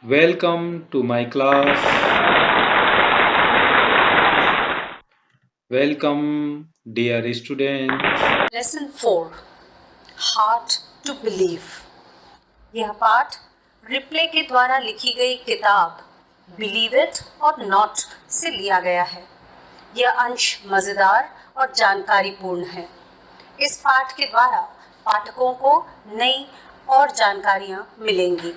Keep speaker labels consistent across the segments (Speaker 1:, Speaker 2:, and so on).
Speaker 1: Welcome to my class. Welcome, dear students.
Speaker 2: Lesson 4 hard to believe. यह पाठ replay के द्वारा लिखी गई किताब बिलीव इट और नॉट से लिया गया है। यह अंश मज़ेदार और जानकारीपूर्ण है। इस पाठ के द्वारा पाठकों को नई और जानकारियाँ मिलेंगी।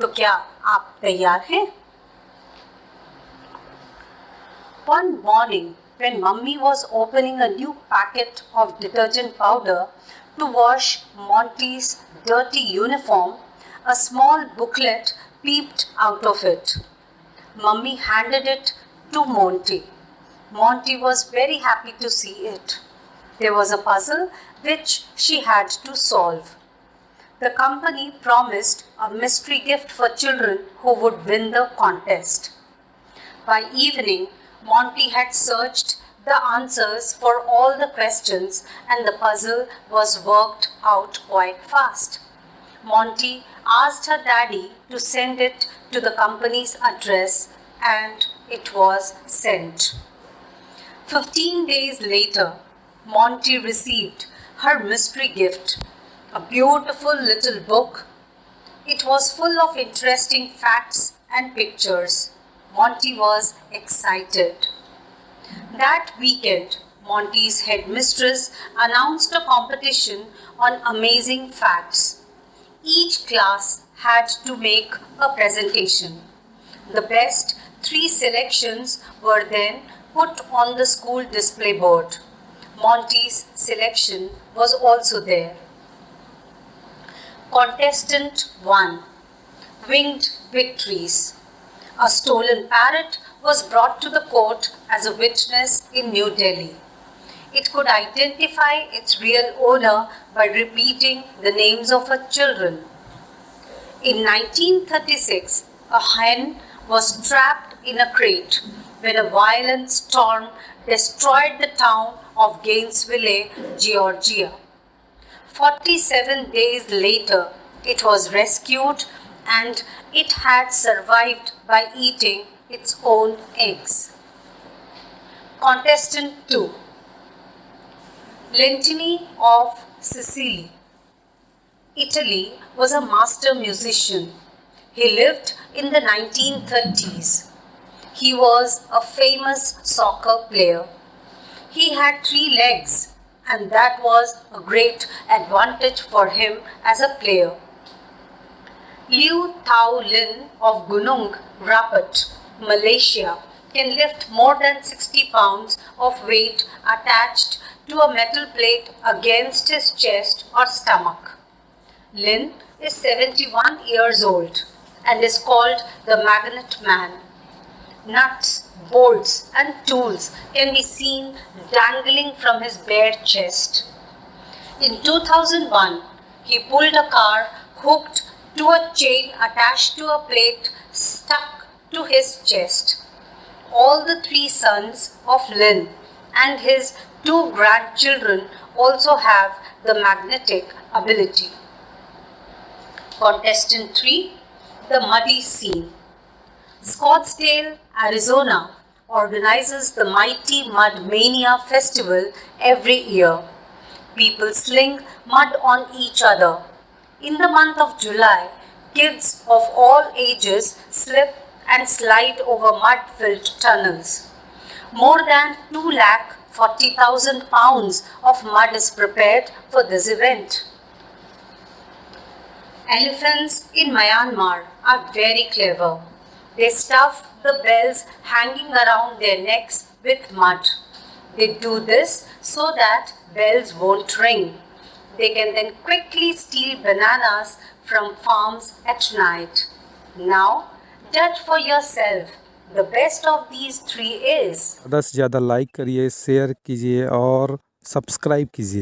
Speaker 2: तो क्या आप तैयार हैं? One morning, when Mummy was opening a new packet of detergent powder to wash Monty's dirty uniform, a small booklet peeped out of it. Mummy handed it to Monty. Monty was very happy to see it. There was a puzzle which she had to solve. The company promised a mystery gift for children who would win the contest. By evening, Monty had searched the answers for all the questions and the puzzle was worked out quite fast. Monty asked her daddy to send it to the company's address and it was sent. 15 days later, Monty received her mystery gift, a beautiful little book. It was full of interesting facts and pictures. Monty was excited. That weekend, Monty's headmistress announced a competition on amazing facts. Each class had to make a presentation. The best 3 selections were then put on the school display board. Monty's selection was also there. Contestant 1 Winged Victories. A stolen parrot was brought to the court as a witness in New Delhi. It could identify its real owner by repeating the names of her children. In 1936, a hen was trapped in a crate when a violent storm destroyed the town of Gainesville, Georgia. 47 days later, it was rescued and it had survived by eating its own eggs. Contestant 2 Lentini of Sicily. Italy was a master musician. He lived in the 1930s. He was a famous soccer player. He had 3 legs and that was a great advantage for him as a player. Liu Tao Lin of Gunung Rapat, Malaysia, can lift more than 60 pounds of weight attached to a metal plate against his chest or stomach. Lin is 71 years old and is called the Magnet Man. Nuts, bolts, and tools can be seen dangling from his bare chest. In 2001, he pulled a car hooked to a chain attached to a plate stuck to his chest. All the 3 sons of Lin and his 2 grandchildren also have the magnetic ability. Contestant 3 The Muddy Scene. Scottsdale, Arizona organizes the Mighty Mud Mania Festival every year. People sling mud on each other. In the month of July, kids of all ages slip and slide over mud-filled tunnels. More than 240,000 pounds of mud is prepared for this event. Elephants in Myanmar are very clever. They stuff the bells hanging around their necks with mud. They do this so that bells won't ring. They can then quickly steal bananas from farms at night. Now, judge for yourself. The best of these 3 is.
Speaker 3: ज़्यादा से ज़्यादा like करिए, share कीजिए और subscribe कीजिए।